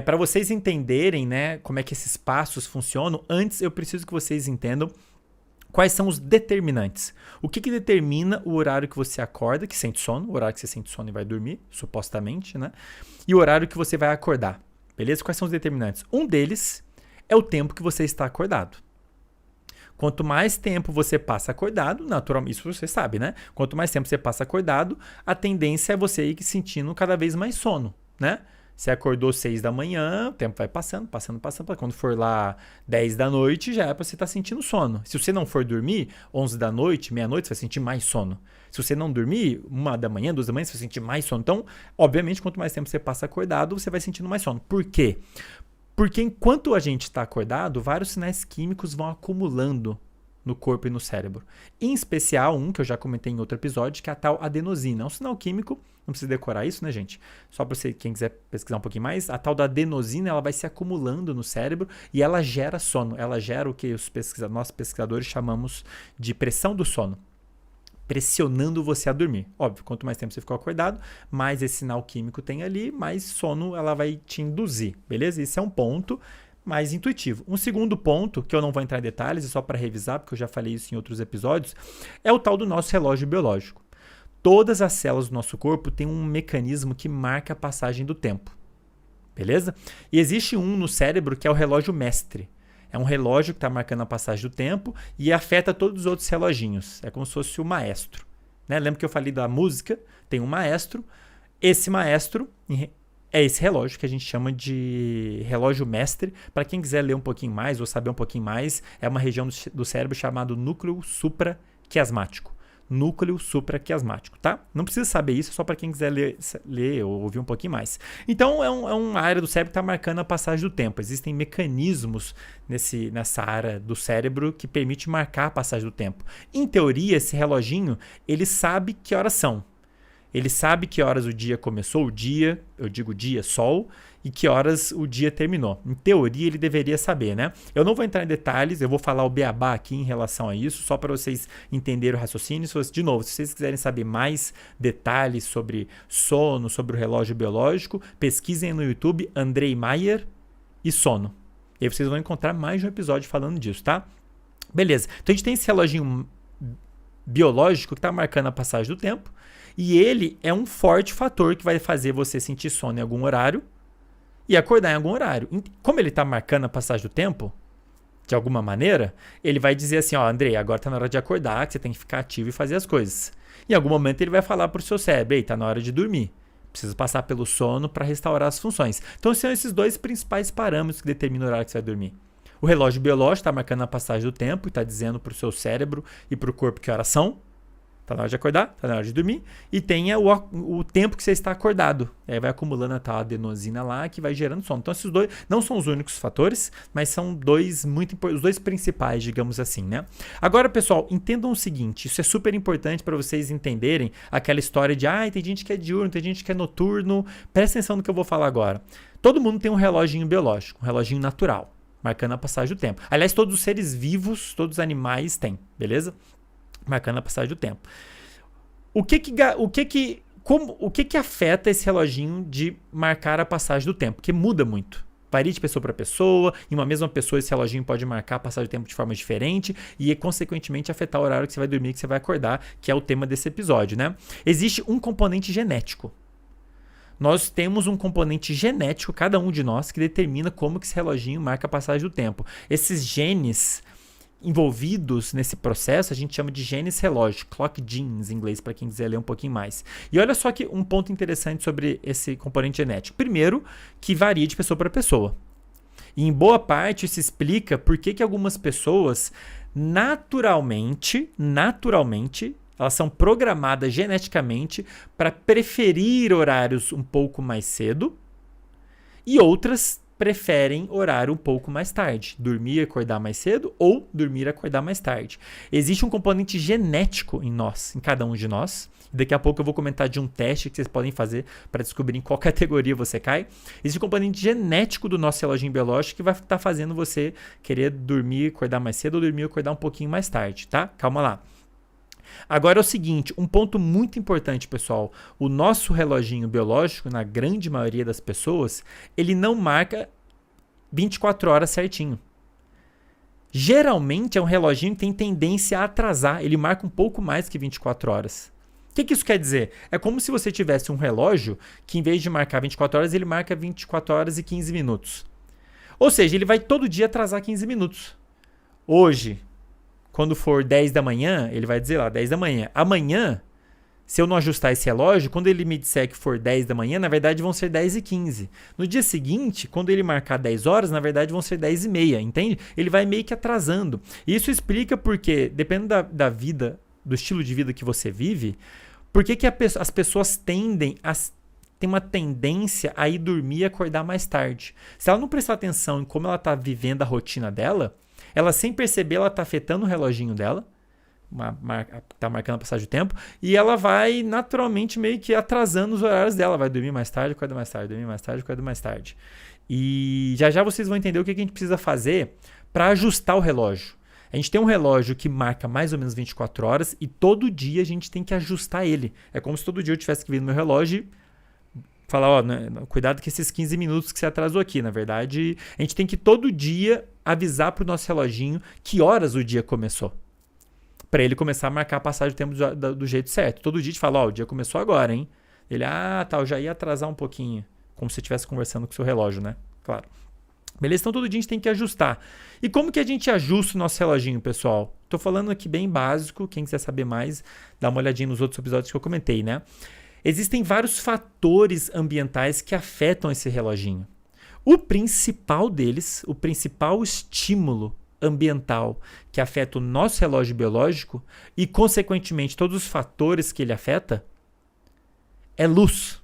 Para vocês entenderem, né, como é que esses passos funcionam, antes eu preciso que vocês entendam quais são os determinantes. O que determina o horário que você acorda, que sente sono, o horário que você sente sono e vai dormir, supostamente, né? E o horário que você vai acordar, beleza? Quais são os determinantes? Um deles é o tempo que você está acordado. Quanto mais tempo você passa acordado, naturalmente, isso você sabe, né? Quanto mais tempo você passa acordado, a tendência é você ir sentindo cada vez mais sono, né? Você acordou 6 da manhã, o tempo vai passando. Quando for lá 10 da noite, já é para você estar sentindo sono. Se você não for dormir, 11 da noite, meia-noite, você vai sentir mais sono. Se você não dormir, 1 da manhã, 2 da manhã, você vai sentir mais sono. Então, obviamente, quanto mais tempo você passa acordado, você vai sentindo mais sono. Por quê? Porque enquanto a gente está acordado, vários sinais químicos vão acumulando no corpo e no cérebro. Em especial um que eu já comentei em outro episódio, que é a tal adenosina. É um sinal químico, não precisa decorar isso, né, gente? Só para você, quem quiser pesquisar um pouquinho mais, a tal da adenosina, ela vai se acumulando no cérebro e ela gera sono. Ela gera o que nós pesquisadores chamamos de pressão do sono, pressionando você a dormir. Óbvio, quanto mais tempo você ficou acordado, mais esse sinal químico tem ali, mais sono ela vai te induzir, beleza? Esse é um ponto mais intuitivo. Um segundo ponto, que eu não vou entrar em detalhes, é só para revisar, porque eu já falei isso em outros episódios, é o tal do nosso relógio biológico. Todas as células do nosso corpo têm um mecanismo que marca a passagem do tempo, beleza? E existe um no cérebro que é o relógio mestre. É um relógio que está marcando a passagem do tempo e afeta todos os outros reloginhos. É como se fosse o maestro, né? Lembra que eu falei da música? Tem um maestro. Esse maestro é esse relógio que a gente chama de relógio mestre. Para quem quiser ler um pouquinho mais ou saber um pouquinho mais, é uma região do cérebro chamado núcleo supraquiasmático. Núcleo supraquiasmático, tá? Não precisa saber isso, só para quem quiser ler ou ouvir um pouquinho mais. Então, é uma área do cérebro que está marcando a passagem do tempo. Existem mecanismos nessa área do cérebro que permite marcar a passagem do tempo. Em teoria, esse reloginho, ele sabe que horas são. Ele sabe que horas o dia começou, eu digo dia, sol, e que horas o dia terminou. Em teoria, ele deveria saber, né? Eu não vou entrar em detalhes, eu vou falar o beabá aqui em relação a isso, só para vocês entenderem o raciocínio. De novo, se vocês quiserem saber mais detalhes sobre sono, sobre o relógio biológico, pesquisem no YouTube Andrei Maier e sono. E aí vocês vão encontrar mais de um episódio falando disso, tá? Beleza. Então a gente tem esse reloginho biológico que está marcando a passagem do tempo. E ele é um forte fator que vai fazer você sentir sono em algum horário e acordar em algum horário. Como ele está marcando a passagem do tempo, de alguma maneira, ele vai dizer assim, ó, Andrei, agora está na hora de acordar, que você tem que ficar ativo e fazer as coisas. Em algum momento ele vai falar para o seu cérebro, ei, está na hora de dormir. Precisa passar pelo sono para restaurar as funções. Então são esses dois principais parâmetros que determinam o horário que você vai dormir. O relógio biológico está marcando a passagem do tempo e está dizendo para o seu cérebro e para o corpo que horas são. Está na hora de acordar, está na hora de dormir. E tem o tempo que você está acordado. Aí vai acumulando a tal adenosina lá que vai gerando sono. Então esses dois não são os únicos fatores, mas são os dois principais, digamos assim, né? Agora, pessoal, entendam o seguinte. Isso é super importante para vocês entenderem aquela história de tem gente que é diurno, tem gente que é noturno. Presta atenção no que eu vou falar agora. Todo mundo tem um reloginho biológico, um reloginho natural, marcando a passagem do tempo. Aliás, todos os seres vivos, todos os animais têm, beleza? Marcando a passagem do tempo. O que afeta esse reloginho de marcar a passagem do tempo? Porque muda muito. Varia de pessoa para pessoa. Em uma mesma pessoa, esse reloginho pode marcar a passagem do tempo de forma diferente e, consequentemente, afetar o horário que você vai dormir, que você vai acordar, que é o tema desse episódio, né? Existe um componente genético. Nós temos um componente genético, cada um de nós, que determina como que esse reloginho marca a passagem do tempo. Esses genes envolvidos nesse processo, a gente chama de genes relógio, clock genes em inglês, para quem quiser ler um pouquinho mais. E olha só que um ponto interessante sobre esse componente genético. Primeiro, que varia de pessoa para pessoa. E em boa parte isso explica por que algumas pessoas naturalmente, elas são programadas geneticamente para preferir horários um pouco mais cedo e outras preferem horário um pouco mais tarde, dormir e acordar mais cedo ou dormir e acordar mais tarde. Existe um componente genético em nós, em cada um de nós. Daqui a pouco eu vou comentar de um teste que vocês podem fazer para descobrir em qual categoria você cai. Existe um componente genético do nosso reloginho biológico que vai estar fazendo você querer dormir e acordar mais cedo ou dormir e acordar um pouquinho mais tarde, tá? Calma lá. Agora é o seguinte, um ponto muito importante, pessoal. O nosso reloginho biológico, na grande maioria das pessoas, ele não marca 24 horas certinho. Geralmente é um reloginho que tem tendência a atrasar. Ele marca um pouco mais que 24 horas. O que isso quer dizer? É como se você tivesse um relógio que, em vez de marcar 24 horas, ele marca 24 horas e 15 minutos. Ou seja, ele vai todo dia atrasar 15 minutos. Hoje, quando for 10 da manhã, ele vai dizer lá, 10 da manhã. Amanhã, se eu não ajustar esse relógio, quando ele me disser que for 10 da manhã, na verdade vão ser 10 e 15. No dia seguinte, quando ele marcar 10 horas, na verdade vão ser 10 e meia, entende? Ele vai meio que atrasando. Isso explica porque, dependendo da vida, do estilo de vida que você vive, por que as pessoas tem uma tendência a ir dormir e acordar mais tarde. Se ela não prestar atenção em como ela está vivendo a rotina dela, ela sem perceber, ela está afetando o reloginho dela, está marcando a passagem do tempo, e ela vai naturalmente meio que atrasando os horários dela. Vai dormir mais tarde, acorda mais tarde, dormir mais tarde, acorda mais tarde. E já vocês vão entender o que a gente precisa fazer para ajustar o relógio. A gente tem um relógio que marca mais ou menos 24 horas e todo dia a gente tem que ajustar ele. É como se todo dia eu tivesse que vir no meu relógio e falar, ó, né, cuidado com esses 15 minutos que você atrasou aqui. Na verdade, a gente tem que todo dia avisar para o nosso reloginho que horas o dia começou. Para ele começar a marcar a passagem do tempo do jeito certo. Todo dia a gente fala, ó, o dia começou agora, hein? Ele, tá, eu já ia atrasar um pouquinho. Como se você estivesse conversando com o seu relógio, né? Claro. Beleza? Então todo dia a gente tem que ajustar. E como que a gente ajusta o nosso reloginho, pessoal? Tô falando aqui bem básico. Quem quiser saber mais, dá uma olhadinha nos outros episódios que eu comentei, né? Existem vários fatores ambientais que afetam esse reloginho. O principal deles, o principal estímulo ambiental que afeta o nosso relógio biológico e, consequentemente, todos os fatores que ele afeta, é luz.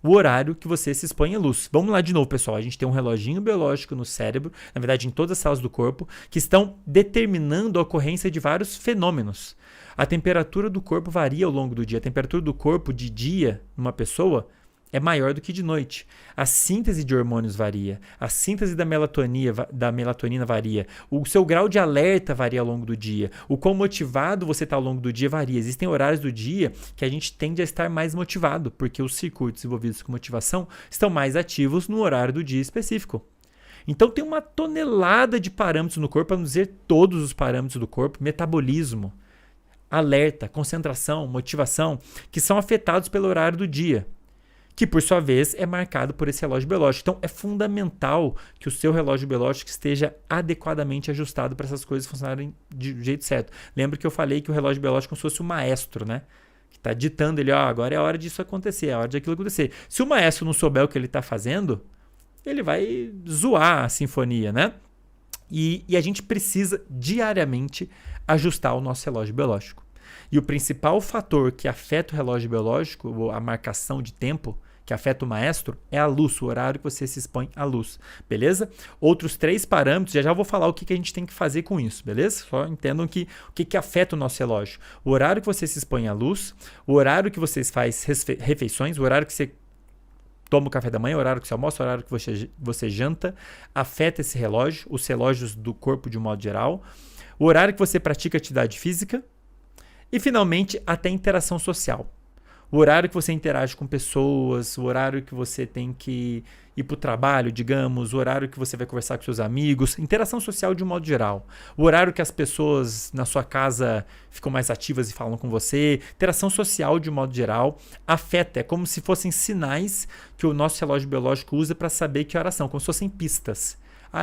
O horário que você se expõe à luz. Vamos lá de novo, pessoal. A gente tem um reloginho biológico no cérebro, na verdade em todas as células do corpo, que estão determinando a ocorrência de vários fenômenos. A temperatura do corpo varia ao longo do dia. A temperatura do corpo de dia numa pessoa é maior do que de noite. A síntese de hormônios varia. A síntese da melatonina varia. O seu grau de alerta varia ao longo do dia. O quão motivado você está ao longo do dia varia. Existem horários do dia que a gente tende a estar mais motivado, porque os circuitos envolvidos com motivação estão mais ativos no horário do dia específico. Então tem uma tonelada de parâmetros no corpo, para não dizer todos os parâmetros do corpo, metabolismo, alerta, concentração, motivação, que são afetados pelo horário do dia, que por sua vez é marcado por esse relógio biológico. Então é fundamental que o seu relógio biológico esteja adequadamente ajustado para essas coisas funcionarem do jeito certo. Lembra que eu falei que o relógio biológico é como se fosse um maestro, né? Que está ditando ele, agora é a hora disso acontecer, é a hora daquilo acontecer. Se o maestro não souber o que ele está fazendo, ele vai zoar a sinfonia, né? E a gente precisa diariamente ajustar o nosso relógio biológico. E o principal fator que afeta o relógio biológico, a marcação de tempo, que afeta o maestro, é a luz, o horário que você se expõe à luz, beleza? Outros 3 parâmetros, já vou falar o que a gente tem que fazer com isso, beleza? Só entendam o que afeta o nosso relógio. O horário que você se expõe à luz, o horário que você faz refeições, o horário que você toma o café da manhã, o horário que você almoça, o horário que você janta, afeta esse relógio, os relógios do corpo de um modo geral, o horário que você pratica atividade física e, finalmente, até interação social. O horário que você interage com pessoas, o horário que você tem que ir para o trabalho, digamos, o horário que você vai conversar com seus amigos, interação social de um modo geral. O horário que as pessoas na sua casa ficam mais ativas e falam com você, interação social de um modo geral, afeta, é como se fossem sinais que o nosso relógio biológico usa para saber que horas são, como se fossem pistas.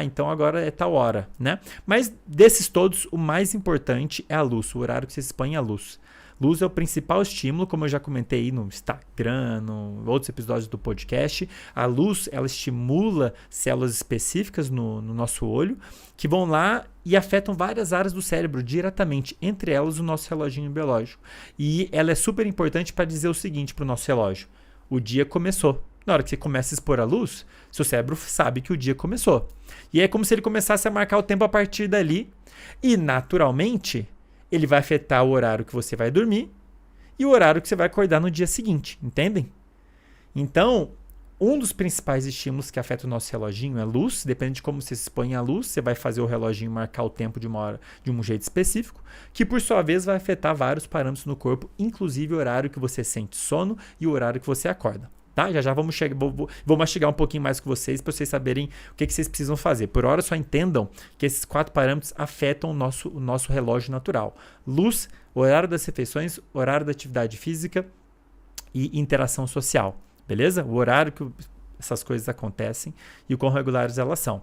Então agora é tal hora, né? Mas desses todos, o mais importante é a luz, o horário que você se expõe à luz. Luz é o principal estímulo, como eu já comentei aí no Instagram, em outros episódios do podcast. A luz, ela estimula células específicas no nosso olho, que vão lá e afetam várias áreas do cérebro diretamente, entre elas o nosso reloginho biológico. E ela é super importante para dizer o seguinte para o nosso relógio: o dia começou. Na hora que você começa a expor a luz, seu cérebro sabe que o dia começou. E é como se ele começasse a marcar o tempo a partir dali. E, naturalmente, ele vai afetar o horário que você vai dormir e o horário que você vai acordar no dia seguinte. Entendem? Então, Um dos principais estímulos que afeta o nosso reloginho é luz. Depende de como você se expõe à luz, você vai fazer o reloginho marcar o tempo de uma hora de um jeito específico, que por sua vez vai afetar vários parâmetros no corpo, inclusive o horário que você sente sono e o horário que você acorda. Tá? Já vamos vou mastigar um pouquinho mais com vocês para vocês saberem o que vocês precisam fazer. Por hora, só entendam que esses 4 parâmetros afetam o nosso relógio natural. Luz, horário das refeições, horário da atividade física e interação social. Beleza? O horário que essas coisas acontecem e o quão regulares elas são.